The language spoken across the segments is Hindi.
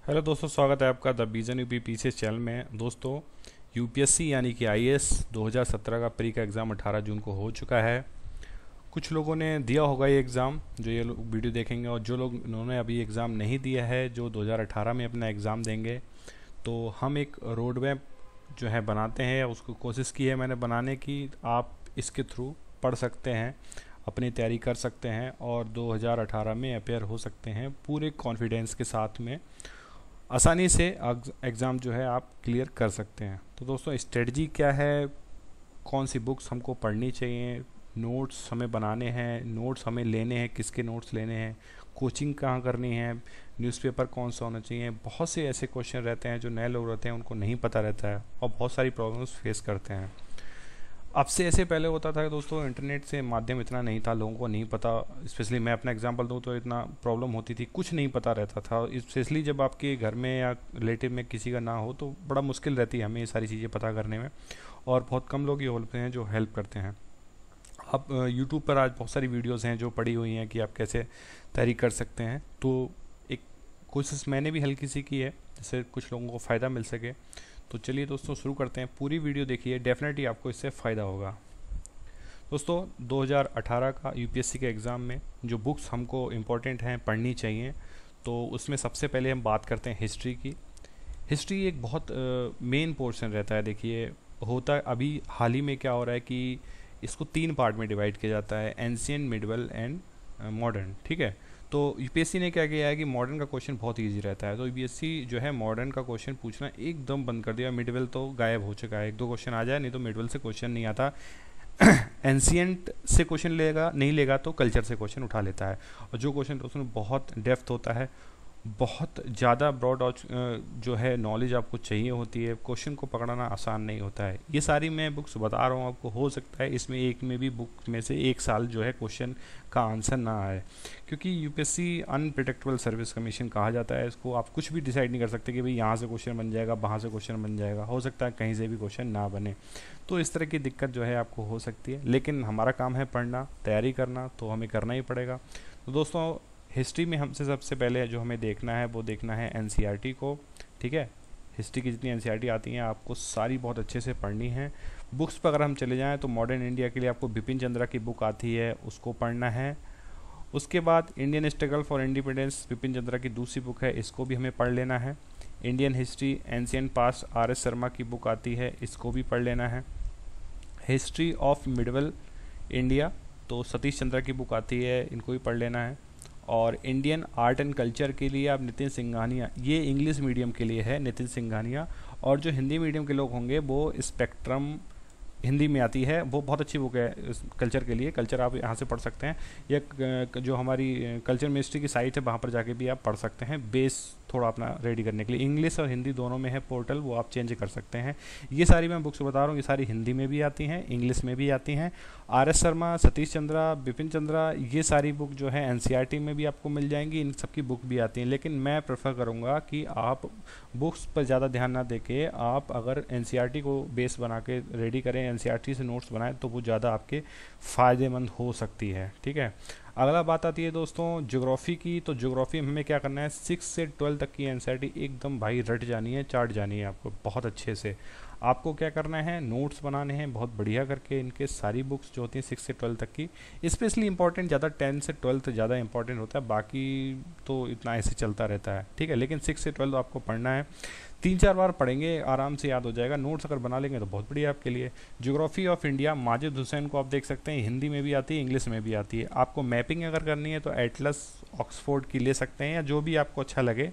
हेलो दोस्तों, स्वागत है आपका द बीजन यूपीपीसीएस चैनल में। दोस्तों, यूपीएससी यानी कि आईएएस 2017 का प्री का एग्ज़ाम 18 जून को हो चुका है। कुछ लोगों ने दिया होगा ये एग्ज़ाम जो ये लोग वीडियो देखेंगे, और जो लोग इन्होंने अभी एग्ज़ाम नहीं दिया है, जो 2018 में अपना एग्ज़ाम देंगे, तो हम एक रोड मैप जो है बनाते हैं, उसको कोशिश की है मैंने बनाने की। आप इसके थ्रू पढ़ सकते हैं, अपनी तैयारी कर सकते हैं और 2018 में अपेयर हो सकते हैं पूरे कॉन्फिडेंस के साथ में। आसानी से एग्ज़ाम जो है आप क्लियर कर सकते हैं। तो दोस्तों, स्ट्रेटजी क्या है, कौन सी बुक्स हमको पढ़नी चाहिए, नोट्स हमें बनाने हैं, नोट्स हमें लेने हैं, किसके नोट्स लेने हैं, कोचिंग कहाँ करनी है, न्यूज़पेपर कौन सा होना चाहिए। बहुत से ऐसे क्वेश्चन रहते हैं जो नए लोग रहते हैं उनको नहीं पता रहता है और बहुत सारी प्रॉब्लम्स फेस करते हैं। अब से ऐसे पहले होता था कि दोस्तों इंटरनेट से माध्यम इतना नहीं था, लोगों को नहीं पता। स्पेशली मैं अपना एग्जांपल दूं तो इतना प्रॉब्लम होती थी, कुछ नहीं पता रहता था। स्पेशली जब आपके घर में या रिलेटिव में किसी का ना हो तो बड़ा मुश्किल रहती है हमें ये सारी चीज़ें पता करने में, और बहुत कम लोग ये होते हैं जो हेल्प करते हैं। अब यूट्यूब पर आज बहुत सारी वीडियोज़ हैं जो पड़ी हुई हैं कि आप कैसे तैयारी कर सकते हैं। तो एक कोशिश मैंने भी हल्की सी की है जिससे कुछ लोगों को फ़ायदा मिल सके। तो चलिए दोस्तों, शुरू करते हैं। पूरी वीडियो देखिए, डेफिनेटली आपको इससे फ़ायदा होगा। दोस्तों, 2018 का यूपीएससी के एग्ज़ाम में जो बुक्स हमको इम्पोर्टेंट हैं पढ़नी चाहिए, तो उसमें सबसे पहले हम बात करते हैं हिस्ट्री की। हिस्ट्री एक बहुत मेन पोर्शन रहता है। देखिए, होता अभी हाल ही में क्या हो रहा है कि इसको 3 पार्ट में डिवाइड किया जाता है, एंशियंट, मिडवल एंड मॉडर्न। ठीक है। तो यूपीएससी ने क्या किया है कि मॉडर्न का क्वेश्चन बहुत इजी रहता है, तो यूपीएससी जो है मॉडर्न का क्वेश्चन पूछना एकदम बंद कर दिया। मिडवल तो गायब हो चुका है, एक दो क्वेश्चन आ जाए, नहीं तो मिडवल से क्वेश्चन नहीं आता। एंशियंट से क्वेश्चन लेगा, नहीं लेगा तो कल्चर से क्वेश्चन उठा लेता है, और जो क्वेश्चन उसमें बहुत डेप्थ होता है, बहुत ज़्यादा ब्रॉड जो है नॉलेज आपको चाहिए होती है, क्वेश्चन को पकड़ना आसान नहीं होता है। ये सारी मैं बुक्स बता रहा हूँ आपको, हो सकता है इसमें एक में भी बुक में से एक साल जो है क्वेश्चन का आंसर ना आए, क्योंकि यूपीएससी अनप्रिडिक्टेबल सर्विस कमीशन कहा जाता है इसको। आप कुछ भी डिसाइड नहीं कर सकते कि भाई यहाँ से क्वेश्चन बन जाएगा, वहाँ से क्वेश्चन बन जाएगा, हो सकता है कहीं से भी क्वेश्चन ना बने। तो इस तरह की दिक्कत जो है आपको हो सकती है, लेकिन हमारा काम है पढ़ना, तैयारी करना, तो हमें करना ही पड़ेगा। तो दोस्तों, हिस्ट्री में हमसे सबसे पहले जो हमें देखना है वो देखना है एनसीईआरटी को। ठीक है। हिस्ट्री की जितनी एनसीईआरटी आती हैं आपको सारी बहुत अच्छे से पढ़नी है। बुक्स पर अगर हम चले जाएं तो मॉडर्न इंडिया के लिए आपको बिपिन चंद्रा की बुक आती है, उसको पढ़ना है। उसके बाद Indian struggle for independence, Bipin Chandra की दूसरी बुक है, इसको भी हमें पढ़ लेना है। Indian history ancient past, R S Sharma की बुक आती है, इसको भी पढ़ लेना है। हिस्ट्री ऑफ मिडवल इंडिया, तो सतीश चंद्रा की बुक आती है, इनको भी पढ़ लेना है। और इंडियन आर्ट एंड कल्चर के लिए आप नितिन सिंघानिया, ये इंग्लिश मीडियम के लिए है नितिन सिंघानिया, और जो हिंदी मीडियम के लोग होंगे वो स्पेक्ट्रम हिंदी में आती है, वो बहुत अच्छी बुक है कल्चर के लिए। कल्चर आप यहाँ से पढ़ सकते हैं, या जो हमारी कल्चर मिनिस्ट्री की साइट है वहाँ पर जाके भी आप पढ़ सकते हैं, बेस थोड़ा अपना रेडी करने के लिए। इंग्लिश और हिंदी दोनों में है पोर्टल, वो आप चेंज कर सकते हैं। ये सारी मैं बुक्स बता रहा हूँ, ये सारी हिंदी में भी आती हैं, इंग्लिश में भी आती हैं। आर एस शर्मा, सतीश चंद्रा, बिपिन चंद्रा, ये सारी बुक जो है एनसीईआरटी में भी आपको मिल जाएंगी, इन सब की बुक भी आती हैं। लेकिन मैं प्रेफर करूँगा कि आप बुक्स पर ज़्यादा ध्यान ना देके आप अगर एनसीईआरटी को बेस बना के रेडी करें, एनसीईआरटी से नोट्स बनाएं, तो वो ज़्यादा आपके फ़ायदेमंद हो सकती है। ठीक है। अगला बात आती है दोस्तों ज्योग्राफी की। तो ज्योग्राफी में हमें क्या करना है, 6 से 12 तक की एनसीईआरटी एकदम भाई रट जानी है, चाट जानी है आपको बहुत अच्छे से। आपको क्या करना है, नोट्स बनाने हैं बहुत बढ़िया करके, इनके सारी बुक्स जो होती हैं 6 से 12 तक की। स्पेशली इंपॉर्टेंट ज़्यादा 10 से 12 ज़्यादा इंपॉर्टेंट होता है, बाकी तो इतना ऐसे चलता रहता है। ठीक है, लेकिन 6 से 12 आपको पढ़ना है। 3-4 बार पढ़ेंगे आराम से याद हो जाएगा, नोट्स अगर बना लेंगे तो बहुत बढ़िया आपके लिए। Geography of India, Majid Hussain को आप देख सकते हैं, हिंदी में भी आती है, इंग्लिश में भी आती है। आपको मैपिंग अगर करनी है तो एटलस ऑक्सफोर्ड की ले सकते हैं, या जो भी आपको अच्छा लगे।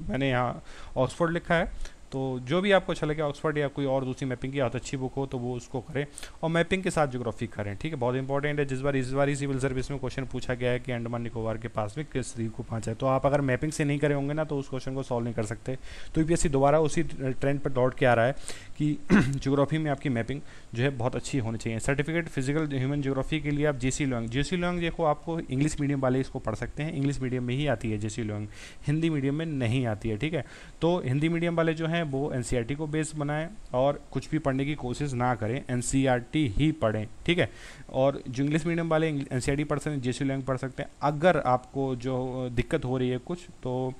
मैंने यहाँ ऑक्सफोर्ड लिखा है, तो जो भी आपको अच्छा लगे, ऑक्सफोर्ड या कोई और दूसरी मैपिंग की बहुत अच्छी बुक हो तो वो उसको करें, और मैपिंग के साथ ज्योग्राफी करें। ठीक है, बहुत इंपॉर्टेंट है। इस बार ही सिविल सर्विस में क्वेश्चन पूछा गया है कि अंडमान निकोबार के पास में किस द्वीप को पहुंचा है, तो आप अगर मैपिंग से नहीं करे होंगे ना तो उस क्वेश्चन को सॉल्व नहीं कर सकते। तो यूपीएससी दोबारा उसी ट्रेंड पर दौड़ के आ रहा है कि ज्योग्राफी में आपकी मैपिंग जो है बहुत अच्छी होनी चाहिए। सर्टिफिकेट फिजिकल ह्यूमन ज्योग्राफी के लिए आप जेसी लोंग देखो, आपको इंग्लिश मीडियम वाले इसको पढ़ सकते हैं, इंग्लिश मीडियम में ही आती है जेसी लोंग, हिंदी मीडियम में नहीं आती है। ठीक है, तो हिंदी मीडियम वाले जो हैं वो एनसीईआरटी को बेस बनाएं और कुछ भी पढ़ने की कोशिश ना करें, एनसीईआरटी ही पढ़ें। ठीक है, और जो इंग्लिश मीडियम वाले एनसीईआरटी पढ़ सकते हैं, जेसी लोंग पढ़ सकते हैं। अगर आपको जो दिक्कत हो रही है कुछ, तो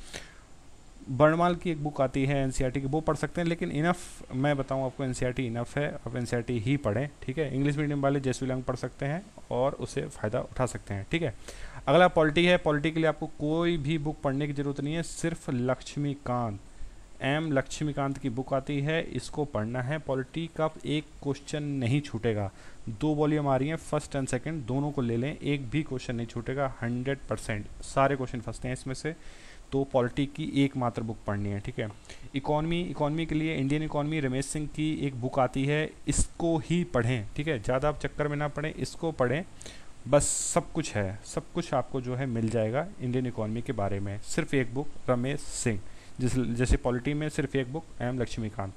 बर्णमाल की एक बुक आती है एनसीईआरटी की, वो पढ़ सकते हैं, लेकिन इनफ मैं बताऊं आपको, एनसीईआरटी इनफ है, आप एनसीईआरटी ही पढ़ें, ठीक है। इंग्लिश मीडियम वाले जैसवी लैंग पढ़ सकते हैं और उससे फ़ायदा उठा सकते हैं, ठीक है। अगला पॉलिटी है। पॉलिटी के लिए आपको कोई भी बुक पढ़ने की ज़रूरत नहीं है, सिर्फ लक्ष्मीकांत, एम लक्ष्मीकांत की बुक आती है, इसको पढ़ना है। पॉलिटी का एक क्वेश्चन नहीं छूटेगा, 2 वॉल्यूम आ रही हैं, फर्स्ट एंड सेकंड दोनों को ले लें, एक भी क्वेश्चन नहीं छूटेगा, 100% सारे क्वेश्चन फंसते हैं इसमें से। तो पॉलिटी की एकमात्र बुक पढ़नी है, ठीक है। इकोनॉमी के लिए इंडियन इकोनॉमी रमेश सिंह की एक बुक आती है, इसको ही पढ़ें, ठीक है। ज़्यादा आप चक्कर में ना पढ़ें, इसको पढ़ें, बस सब कुछ है, सब कुछ आपको जो है मिल जाएगा इंडियन इकोनॉमी के बारे में। सिर्फ एक बुक रमेश सिंह, जैसे पॉलिटी में सिर्फ एक बुक एम लक्ष्मीकांत।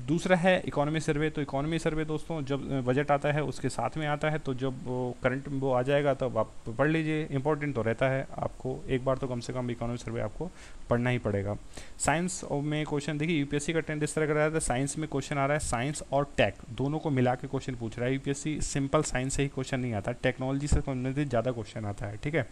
दूसरा है इकोनॉमी सर्वे। तो इकोनॉमी सर्वे दोस्तों जब बजट आता है उसके साथ में आता है, तो जब वो करंट वो आ जाएगा तब आप पढ़ लीजिए, इंपॉर्टेंट तो रहता है, आपको एक बार तो कम से कम इकोनॉमी सर्वे आपको पढ़ना ही पड़ेगा। साइंस में क्वेश्चन देखिए, यूपीएससी का ट्रेंड इस तरह का रहा था, साइंस में क्वेश्चन आ रहा है, साइंस और टेक दोनों को मिला के क्वेश्चन पूछ रहा है यूपीएससी। सिंपल साइंस से ही क्वेश्चन नहीं आता, टेक्नोलॉजी से संबंधित ज़्यादा क्वेश्चन आता है, ठीक है,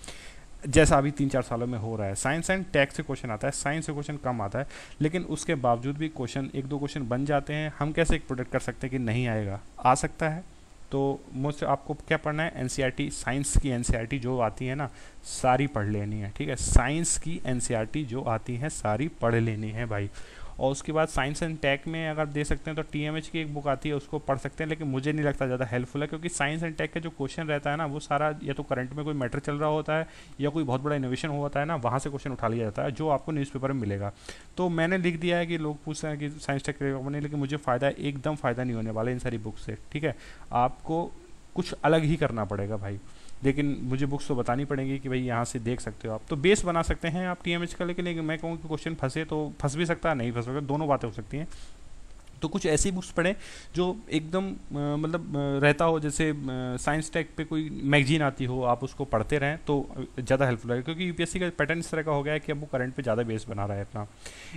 जैसा अभी 3-4 सालों में हो रहा है। साइंस एंड टेक से क्वेश्चन आता है, साइंस से क्वेश्चन कम आता है, लेकिन उसके बावजूद भी क्वेश्चन 1-2 क्वेश्चन बन जाते हैं। हम कैसे प्रोडिक्ट कर सकते हैं कि नहीं आएगा, आ सकता है। तो मोस्ट आपको क्या पढ़ना है, एनसीईआरटी, साइंस की एनसीईआरटी जो आती है ना सारी पढ़ लेनी है, ठीक है। साइंस की एनसीईआरटी जो आती है सारी पढ़ लेनी है भाई। और उसके बाद साइंस एंड टेक में अगर दे सकते हैं तो टीएमएच की एक बुक आती है, उसको पढ़ सकते हैं, लेकिन मुझे नहीं लगता ज़्यादा हेल्पफुल है, क्योंकि साइंस एंड टेक का जो क्वेश्चन रहता है ना वो सारा या तो करंट में कोई मैटर चल रहा होता है या कोई बहुत बड़ा इनोवेशन होता है ना, वहाँ से क्वेश्चन उठा लिया जाता है जो आपको न्यूज़पेपर में मिलेगा। तो मैंने लिख दिया है कि लोग पूछते हैं कि साइंस टेक बने, लेकिन मुझे फ़ायदा एकदम फ़ायदा नहीं होने वाला इन सारी बुक से, ठीक है। आपको कुछ अलग ही करना पड़ेगा भाई, लेकिन मुझे बुक्स तो बतानी पड़ेंगी कि भाई यहाँ से देख सकते हो आप, तो बेस बना सकते हैं आप टीएमएच का, लेकिन मैं कहूँ कि क्वेश्चन फंसे तो फंस भी सकता है, नहीं फंस सकता, दोनों बातें हो सकती हैं। तो कुछ ऐसी बुक्स पढ़ें जो एकदम मतलब रहता हो, जैसे साइंस टेक पे कोई मैगजीन आती हो, आप उसको पढ़ते रहें तो ज़्यादा हेल्पफुल है, क्योंकि यूपीएससी का पैटर्न इस तरह का हो गया है कि अब वो करंट पे ज़्यादा बेस बना रहा है अपना।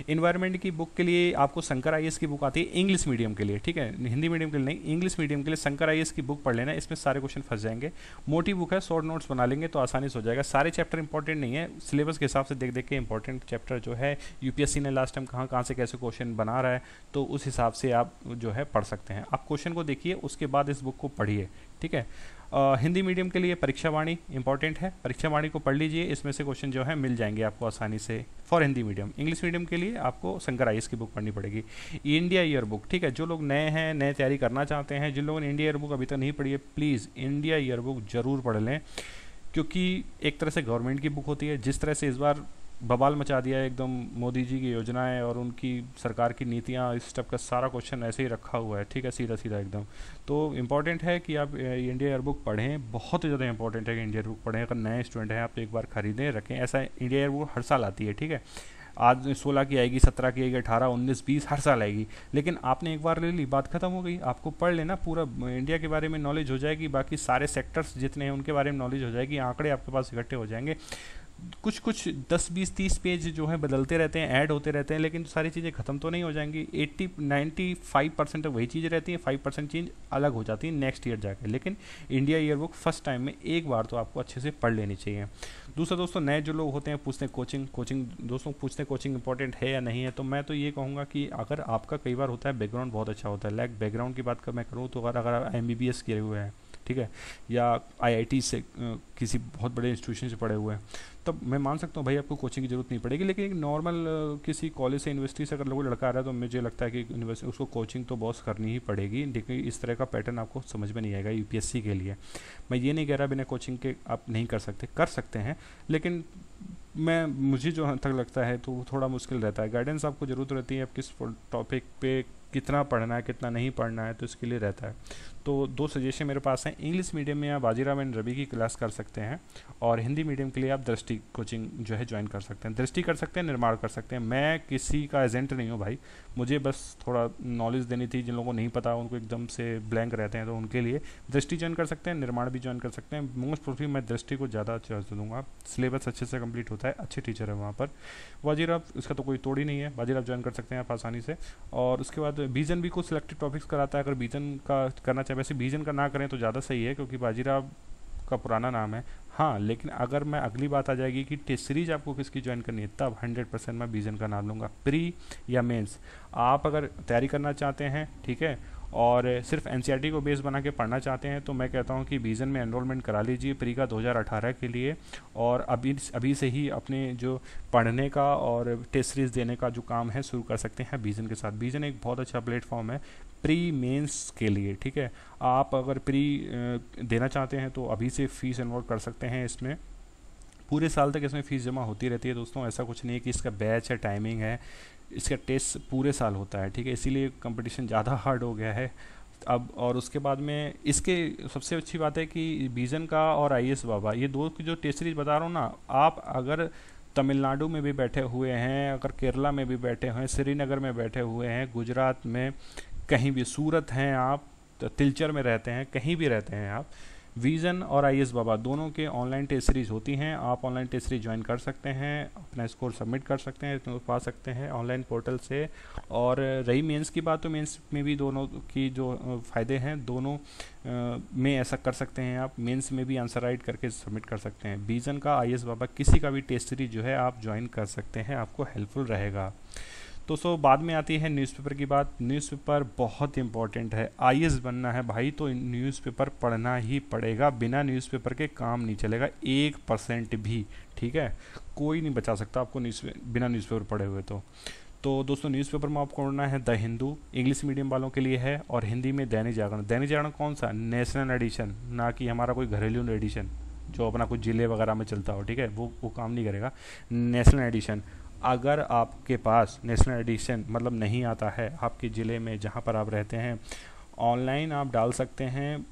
इन्वायरमेंट की बुक के लिए आपको शंकर आईएएस की बुक आती है, इंग्लिश मीडियम के लिए, ठीक है, हिंदी मीडियम के लिए नहीं, इंग्लिश मीडियम के लिए शंकर आईएएस की बुक पढ़ लेना, इसमें सारे क्वेश्चन फंस जाएंगे। मोटी बुक है, शॉर्ट नोट्स बना लेंगे तो आसानी से हो जाएगा। सारे चैप्टर इंपॉर्टेंट नहीं है, सिलेबस के हिसाब से देख देख के इंपॉर्टेंट चैप्टर जो है यूपीएससी ने लास्ट टाइम कहाँ से कैसे क्वेश्चन बना रहा है, तो उस हिसाब से आप जो है पढ़ सकते हैं। आप क्वेश्चन को देखिए, उसके बाद इस बुक को पढ़िए, ठीक है। हिंदी मीडियम के लिए परीक्षा वाणी इंपॉर्टेंट है, परीक्षा वाणी को पढ़ लीजिए, इसमें से क्वेश्चन जो है मिल जाएंगे आपको आसानी से for Hindi medium. English medium के लिए आपको शंकर आईएएस की बुक पढ़नी पड़ेगी। इंडिया ईयर बुक, ठीक है, जो लोग नए हैं, नए तैयारी करना चाहते हैं, जिन लोगों ने इंडिया ईयर बुक अभी तक नहीं पढ़ी है, प्लीज़ इंडिया ईयर बुक जरूर पढ़ लें, क्योंकि एक तरह से गवर्नमेंट की बुक होती है। जिस तरह से इस बार बवाल मचा दिया है एकदम मोदी जी की योजनाएं और उनकी सरकार की नीतियां, इस टाइप का सारा क्वेश्चन ऐसे ही रखा हुआ है, ठीक है, सीधा सीधा एकदम। तो इम्पॉर्टेंट है कि आप इंडिया ईयर बुक पढ़ें, बहुत ज़्यादा इंपॉर्टेंट है कि इंडिया ईयर बुक पढ़ें। अगर नए स्टूडेंट हैं आप तो एक बार खरीदें, रखें। ऐसा इंडिया ईयर बुक हर साल आती है, ठीक है, आज 16 की आएगी, 17 की आएगी, 18, 19, 20 हर साल आएगी, लेकिन आपने एक बार ले ली, बात खत्म हो गई। आपको पढ़ लेना, पूरा इंडिया के बारे में नॉलेज हो जाएगी, बाकी सारे सेक्टर्स जितने हैं उनके बारे में नॉलेज हो जाएगी, आंकड़े आपके पास इकट्ठे हो जाएंगे। कुछ 10, 20, 30 पेज जो है बदलते रहते हैं, ऐड होते रहते हैं, लेकिन सारी चीज़ें ख़त्म तो नहीं हो जाएंगी। 95% वही चीज़ें रहती हैं, 5% चीज़ अलग हो जाती है नेक्स्ट ईयर जाके। लेकिन India year book first time में एक बार तो आपको अच्छे से पढ़ लेनी चाहिए। दूसरा दोस्तों, नए जो लोग होते हैं पूछते हैं कोचिंग दोस्तों पूछते हैं कोचिंग इंपॉर्टेंट है या नहीं है, तो मैं तो ये कहूँगा कि अगर आपका कई बार होता है बैकग्राउंड बहुत अच्छा होता है, लाइक बैकग्राउंड की बात मैं करूँ तो अगर आप MBBS किए हुए हैं, ठीक है, या IIT से किसी बहुत बड़े इंस्टीट्यूशन से पढ़े हुए हैं, तब मैं मान सकता हूँ भाई आपको कोचिंग की जरूरत नहीं पड़ेगी। लेकिन एक नॉर्मल किसी कॉलेज से यूनिवर्सिटी से अगर लोग लड़का आ रहा है तो मुझे लगता है कि यूनिवर्सिटी उसको कोचिंग तो बॉस करनी ही पड़ेगी, लेकिन इस तरह का पैटर्न आपको समझ में नहीं आएगा यूपीएससी के लिए। मैं ये नहीं कह रहा बिना कोचिंग के आप नहीं कर सकते, कर सकते हैं, लेकिन मुझे जो तक लगता है तो थोड़ा मुश्किल रहता है। गाइडेंस आपको ज़रूरत रहती है, आप किस टॉपिक पे कितना पढ़ना है कितना नहीं पढ़ना है, तो इसके लिए रहता है। तो 2 सजेशन मेरे पास हैं, इंग्लिश मीडियम में आप बाजीराव एंड रवि की क्लास कर सकते हैं, और हिंदी मीडियम के लिए आप दृष्टि कोचिंग जो है ज्वाइन कर सकते हैं। दृष्टि कर सकते हैं, निर्माण कर सकते हैं। मैं किसी का एजेंट नहीं हूँ भाई, मुझे बस थोड़ा नॉलेज देनी थी, जिन लोगों को नहीं पता, उनको एकदम से ब्लैंक रहते हैं, तो उनके लिए दृष्टि ज्वाइन कर सकते हैं, निर्माण भी ज्वाइन कर सकते हैं। मोस्ट प्रोफली मैं दृष्टि को ज़्यादा चॉइस दूंगा, सिलेबस अच्छे से कंप्लीट होता है, अच्छे टीचर है वहाँ पर। बाजीराव इसका तो कोई तोड़ ही नहीं है, बाजीराव ज्वाइन कर सकते हैं आप आसानी से। और उसके बाद विजन भी कुछ सिलेक्टेड टॉपिक्स कराता है, अगर विजन का करना चाहे, वैसे विजन का ना करें तो ज़्यादा सही है, क्योंकि बाजीराव आपका पुराना नाम है। हाँ, लेकिन अगर मैं अगली बात आ जाएगी कि टेस्ट सीरीज आपको किसकी ज्वाइन करनी है, तब 100% मैं विजन का नाम लूँगा। प्री या मेंस, आप अगर तैयारी करना चाहते हैं, ठीक है, और सिर्फ एनसीईआरटी को बेस बना के पढ़ना चाहते हैं, तो मैं कहता हूँ कि विजन में एनरोलमेंट करा लीजिए प्री का 2018 के लिए। और अभी से ही अपने जो पढ़ने का और टेस्ट सीरीज देने का जो काम है शुरू कर सकते हैं विजन के साथ। विजन एक बहुत अच्छा प्लेटफॉर्म है प्री मेंस के लिए, ठीक है। आप अगर प्री देना चाहते हैं तो अभी से फीस इन्वॉल्व कर सकते हैं इसमें। पूरे साल तक इसमें फ़ीस जमा होती रहती है दोस्तों, ऐसा कुछ नहीं है कि इसका बैच है, टाइमिंग है, इसका टेस्ट पूरे साल होता है, ठीक है। इसीलिए कंपटीशन ज़्यादा हार्ड हो गया है अब। और उसके बाद में इसके सबसे अच्छी बात है कि विजन का और आईएएस बाबा, ये दो की जो टेस्ट सीरीज बता रहा हूँ ना, आप अगर तमिलनाडु में भी बैठे हुए हैं, अगर केरला में भी बैठे हुए हैं, श्रीनगर में बैठे हुए हैं, गुजरात में कहीं भी, सूरत हैं आप, तिलचर में रहते हैं, कहीं भी रहते हैं आप, विजन और आईएएस बाबा दोनों के ऑनलाइन टेस्ट सीरीज होती हैं। आप ऑनलाइन टेस्ट सीरीज ज्वाइन कर सकते हैं, अपना स्कोर सबमिट कर सकते हैं, तो पा सकते हैं ऑनलाइन पोर्टल से। और रही मेंस की बात, तो मेंस में भी दोनों की जो फ़ायदे हैं, दोनों में ऐसा कर सकते हैं आप। मेंस में भी आंसर राइट करके सबमिट कर सकते हैं। विजन का, आईएएस बाबा, किसी का भी टेस्ट सीरीज जो है आप ज्वाइन कर सकते हैं, आपको हेल्पफुल रहेगा। तो बाद में आती है न्यूज़पेपर की बात। न्यूज़पेपर बहुत इंपॉर्टेंट है। आईएएस बनना है भाई तो न्यूज़पेपर पढ़ना ही पड़ेगा, बिना न्यूज़पेपर के काम नहीं चलेगा 1% भी, ठीक है। कोई नहीं बचा सकता आपको बिना न्यूज़पेपर पढ़े हुए। तो दोस्तों न्यूज़पेपर में आपको पढ़ना है द हिंदू, इंग्लिश मीडियम वालों के लिए है, और हिंदी में दैनिक जागरण। दैनिक जागरण कौन सा? नेशनल एडिशन, ना कि हमारा कोई घरेलू एडिशन जो अपना कुछ जिले वगैरह में चलता हो, ठीक है, वो काम नहीं करेगा। नेशनल एडिशन, अगर आपके पास नेशनल एडिशन मतलब नहीं आता है आपके ज़िले में जहाँ पर आप रहते हैं, ऑनलाइन आप डाल सकते हैं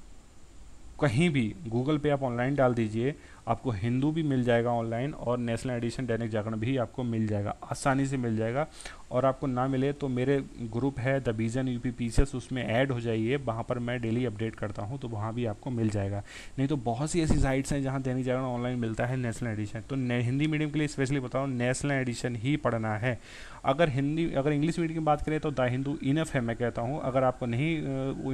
कहीं भी, गूगल पे आप ऑनलाइन डाल दीजिए, आपको हिंदू भी मिल जाएगा ऑनलाइन, और नेशनल एडिशन दैनिक जागरण भी आपको मिल जाएगा, आसानी से मिल जाएगा। और आपको ना मिले तो मेरे ग्रुप है द विजन यूपी पीसीएस, उसमें ऐड हो जाइए, वहाँ पर मैं डेली अपडेट करता हूँ, तो वहाँ भी आपको मिल जाएगा। नहीं तो बहुत सी ऐसी साइट्स हैं जहाँ दैनिक जागरण ऑनलाइन मिलता है नेशनल एडिशन। तो हिंदी मीडियम के लिए स्पेशली बताओ, नेशनल एडिशन ही पढ़ना है। अगर इंग्लिश मीडियम की बात करें तो द हिंदू इनफ है, मैं कहता हूँ। अगर आपको नहीं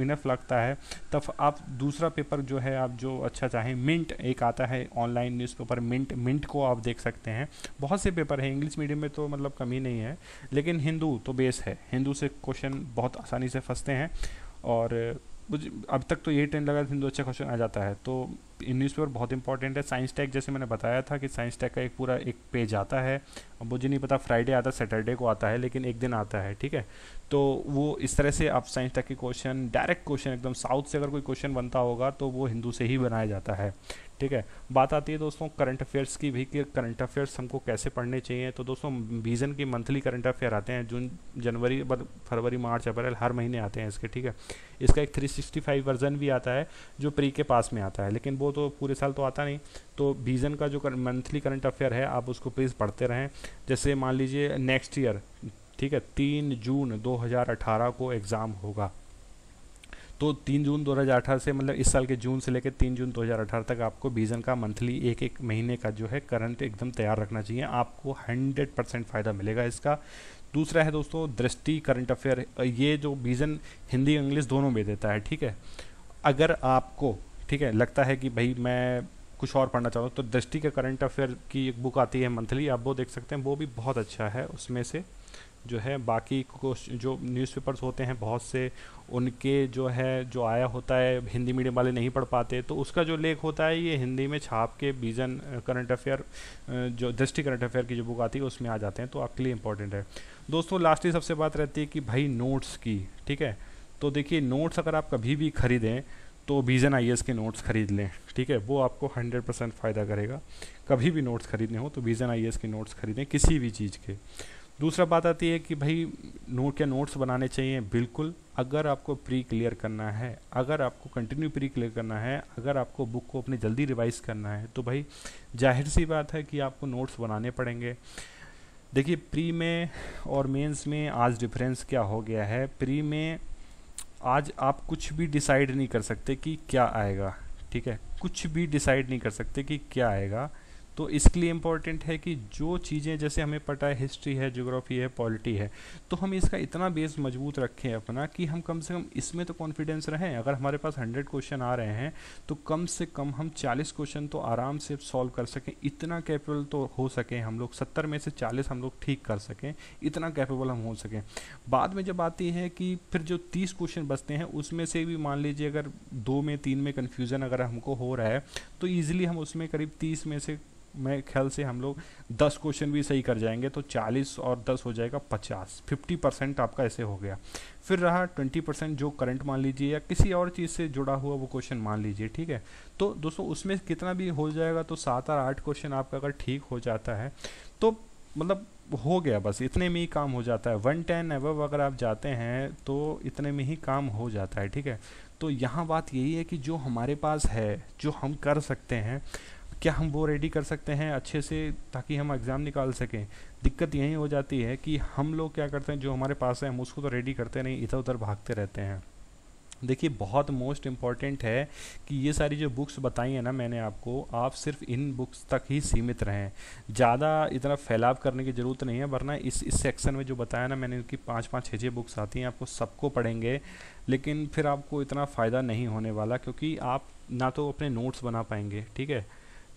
इनफ लगता है तब आप दूसरा पेपर जो है आप जो अच्छा चाहें, मिंट एक आता है ऑनलाइन न्यूज़पेपर, मिंट को आप देख सकते हैं। बहुत से पेपर हैं इंग्लिश मीडियम में, तो मतलब कमी नहीं है, लेकिन हिंदू तो बेस है। हिंदू से क्वेश्चन बहुत आसानी से फंसते हैं, और मुझे अब तक तो यही ट्रेंड लगा हिंदू अच्छा क्वेश्चन आ जाता है। तो न्यूज़पेपर बहुत इंपॉर्टेंट है। साइंस टैग जैसे मैंने बताया था कि साइंस टैग का एक पूरा एक पेज आता है, अब मुझे नहीं पता फ्राइडे आता है सैटरडे को आता है, लेकिन एक दिन आता है, ठीक है। तो वो इस तरह से आप साइंस टैग के क्वेश्चन, डायरेक्ट क्वेश्चन एकदम साउथ से अगर कोई क्वेश्चन बनता होगा तो वो हिंदू से ही बनाया जाता है, ठीक है। बात आती है दोस्तों करंट अफेयर्स की भी, कि करंट अफेयर्स हमको कैसे पढ़ने चाहिए। तो दोस्तों विजन की मंथली करंट अफेयर आते हैं, जून जनवरी फरवरी मार्च अप्रैल, हर महीने आते हैं इसके, ठीक है। इसका एक 365 वर्जन भी आता है जो प्री के पास में आता है, लेकिन वो तो पूरे साल तो आता नहीं। तो विजन का जो मंथली करंट अफेयर है आप उसको प्लीज़ पढ़ते रहें। जैसे मान लीजिए नेक्स्ट ईयर, ठीक है, 3 जून 2018 को एग्ज़ाम होगा, तो 3 जून 2018 से मतलब इस साल के जून से लेकर 3 जून 2018 तक आपको विजन का मंथली एक महीने का जो है करंट एकदम तैयार रखना चाहिए, आपको 100% फ़ायदा मिलेगा इसका। दूसरा है दोस्तों दृष्टि करंट अफेयर, ये जो विजन हिंदी इंग्लिश दोनों में देता है, ठीक है। अगर आपको, ठीक है, लगता है कि भाई मैं कुछ और पढ़ना चाहता हूँ, तो दृष्टि के करंट अफेयर की एक बुक आती है मंथली, आप वो देख सकते हैं, वो भी बहुत अच्छा है। उसमें से जो है बाकी जो न्यूज़पेपर्स होते हैं बहुत से, उनके जो है जो आया होता है हिंदी मीडियम वाले नहीं पढ़ पाते, तो उसका जो लेख होता है ये हिंदी में छाप के विजन करंट अफेयर, जो दृष्टि करंट अफेयर की जो बुक आती है उसमें आ जाते हैं, तो आपके लिए इंपॉर्टेंट है। दोस्तों लास्टली सबसे बात रहती है कि भाई नोट्स की, ठीक है। तो देखिए नोट्स अगर आप कभी भी खरीदें तो विजन आईएएस के नोट्स खरीद लें, ठीक है, वो आपको 100% फ़ायदा करेगा। कभी भी नोट्स खरीदने हो तो विजन आईएएस के नोट्स खरीदें किसी भी चीज़ के। दूसरा बात आती है कि भाई नोट्स बनाने चाहिए, बिल्कुल। अगर आपको प्री क्लियर करना है, अगर आपको कंटिन्यू प्री क्लियर करना है, अगर आपको बुक को अपनी जल्दी रिवाइज करना है, तो भाई जाहिर सी बात है कि आपको नोट्स बनाने पड़ेंगे। देखिए प्री में और मेंस में आज डिफरेंस क्या हो गया है। प्री में आज आप कुछ भी डिसाइड नहीं कर सकते कि क्या आएगा, ठीक है, कुछ भी डिसाइड नहीं कर सकते कि क्या आएगा। तो इसके लिए इम्पोर्टेंट है कि जो चीज़ें जैसे हमें पता है, हिस्ट्री है, ज्योग्राफी है, पॉलिटी है, तो हम इसका इतना बेस मजबूत रखें अपना कि हम कम से कम इसमें तो कॉन्फिडेंस रहें। अगर हमारे पास 100 क्वेश्चन आ रहे हैं तो कम से कम हम 40 क्वेश्चन तो आराम से सॉल्व कर सकें, इतना कैपेबल तो हो सकें हम लोग, 70 में से 40 हम लोग ठीक कर सकें, इतना कैपेबल हम हो सकें। बाद में जब आती है कि फिर जो 30 क्वेश्चन बचते हैं उसमें से भी मान लीजिए अगर 2 में 3 में कन्फ्यूज़न अगर हमको हो रहा है तो ईजिली हम उसमें करीब 30 में से मैं ख्याल से हम लोग 10 क्वेश्चन भी सही कर जाएंगे, तो 40 और 10 हो जाएगा 50, 50% आपका ऐसे हो गया। फिर रहा 20% जो करंट मान लीजिए या किसी और चीज़ से जुड़ा हुआ वो क्वेश्चन मान लीजिए, ठीक है। तो दोस्तों उसमें कितना भी हो जाएगा, तो 7 और 8 क्वेश्चन आपका अगर ठीक हो जाता है तो मतलब हो गया, बस इतने में ही काम हो जाता है। 110 एबव अगर आप जाते हैं तो इतने में ही काम हो जाता है, ठीक है। तो यहाँ बात यही है कि जो हमारे पास है, जो हम कर सकते हैं, क्या हम वो रेडी कर सकते हैं अच्छे से ताकि हम एग्ज़ाम निकाल सकें। दिक्कत यही हो जाती है कि हम लोग क्या करते हैं, जो हमारे पास है हम उसको तो रेडी करते नहीं, इधर उधर भागते रहते हैं। देखिए बहुत मोस्ट इम्पॉर्टेंट है कि ये सारी जो बुक्स बताई हैं ना मैंने आपको, आप सिर्फ इन बुक्स तक ही सीमित रहें, ज़्यादा इतना फैलाव करने की ज़रूरत नहीं है। वरना इस सेक्शन में जो बताया ना मैंने, उनकी 5-5, 6-6 बुक्स आती हैं, आपको सबको पढ़ेंगे लेकिन फिर आपको इतना फ़ायदा नहीं होने वाला, क्योंकि आप ना तो अपने नोट्स बना पाएंगे, ठीक है,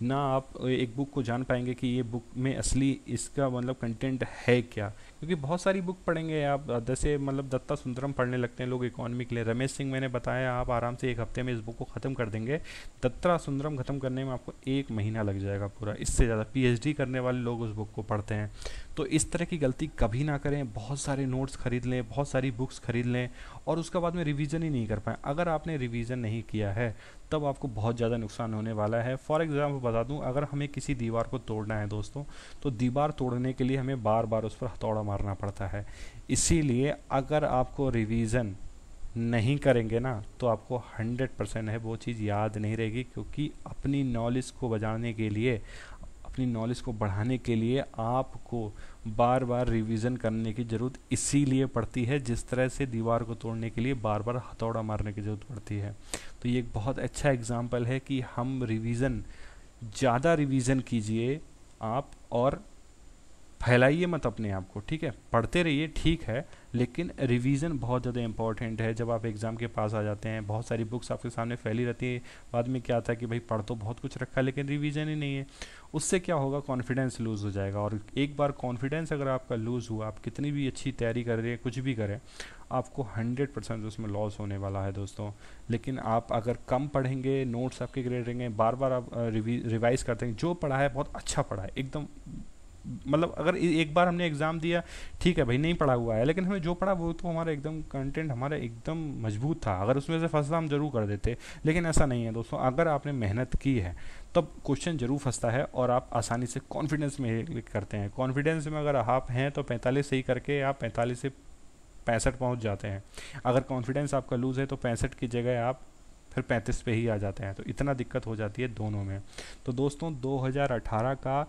ना आप एक बुक को जान पाएंगे कि ये बुक में असली इसका मतलब कंटेंट है क्या। क्योंकि बहुत सारी बुक पढ़ेंगे आप, जैसे मतलब दत्ता सुंदरम पढ़ने लगते हैं लोग इकोनॉमी के लिए, रमेश सिंह मैंने बताया, आप आराम से 1 हफ्ते में इस बुक को ख़त्म कर देंगे। दत्ता सुंदरम ख़त्म करने में आपको 1 महीना लग जाएगा पूरा, इससे ज़्यादा। पीएचडी करने वाले लोग उस बुक को पढ़ते हैं। तो इस तरह की गलती कभी ना करें, बहुत सारे नोट्स खरीद लें, बहुत सारी बुक्स खरीद लें और उसके बाद में रिवीजन ही नहीं कर पाएँ। अगर आपने रिवीजन नहीं किया है तब आपको बहुत ज़्यादा नुकसान होने वाला है। फॉर एग्जाम्पल बता दूं, अगर हमें किसी दीवार को तोड़ना है दोस्तों, तो दीवार तोड़ने के लिए हमें बार बार उस पर हथौड़ा मारना पड़ता है। इसीलिए अगर आपको रिवीजन नहीं करेंगे ना तो आपको 100% है वो चीज़ याद नहीं रहेगी, क्योंकि अपनी नॉलेज को बजाने के लिए, अपनी नॉलेज को बढ़ाने के लिए आपको बार बार रिवीजन करने की ज़रूरत इसीलिए पड़ती है, जिस तरह से दीवार को तोड़ने के लिए बार बार हथौड़ा मारने की ज़रूरत पड़ती है। तो ये एक बहुत अच्छा एग्जाम्पल है कि हम रिवीजन, ज़्यादा रिवीजन कीजिए आप और फैलाइए मत अपने आप को, ठीक है। पढ़ते रहिए ठीक है, लेकिन रिवीजन बहुत ज़्यादा इंपॉर्टेंट है। जब आप एग्ज़ाम के पास आ जाते हैं, बहुत सारी बुक्स आपके सामने फैली रहती है, बाद में क्या आता है कि भाई पढ़ तो बहुत कुछ रखा है लेकिन रिवीजन ही नहीं है। उससे क्या होगा, कॉन्फिडेंस लूज़ हो जाएगा। और एक बार कॉन्फिडेंस अगर आपका लूज़ हुआ, आप कितनी भी अच्छी तैयारी कर रहे हैं, कुछ भी करें, आपको 100% उसमें लॉस होने वाला है दोस्तों। लेकिन आप अगर कम पढ़ेंगे, नोट्स आपके ग्रेड रहेंगे, बार बार आप रिवाइज करते हैं, जो पढ़ा है बहुत अच्छा पढ़ा है एकदम, मतलब अगर एक बार हमने एग्ज़ाम दिया, ठीक है भाई नहीं पढ़ा हुआ है, लेकिन हमें जो पढ़ा वो तो हमारा एकदम कंटेंट हमारा एकदम मजबूत था, अगर उसमें से फंसता हम जरूर कर देते। लेकिन ऐसा नहीं है दोस्तों, अगर आपने मेहनत की है तब क्वेश्चन जरूर फंसता है और आप आसानी से कॉन्फिडेंस में करते हैं। कॉन्फिडेंस में अगर आप हैं तो 45 सही करके आप 45 से 65 पहुँच जाते हैं। अगर कॉन्फिडेंस आपका लूज़ है तो 65 की जगह आप फिर 35 पे ही आ जाते हैं। तो इतना दिक्कत हो जाती है दोनों में। तो दोस्तों 2018 का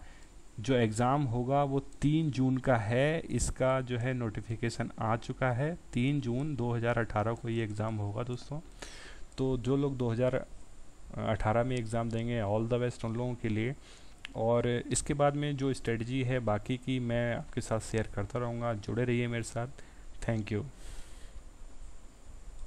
जो एग्ज़ाम होगा वो 3 जून का है। इसका जो है नोटिफिकेशन आ चुका है, 3 जून 2018 को ये एग्ज़ाम होगा दोस्तों। तो जो लोग 2018 में एग्ज़ाम देंगे, ऑल द बेस्ट उन लोगों के लिए। और इसके बाद में जो स्ट्रेटजी है बाकी की मैं आपके साथ शेयर करता रहूँगा, जुड़े रहिए मेरे साथ। Thank you.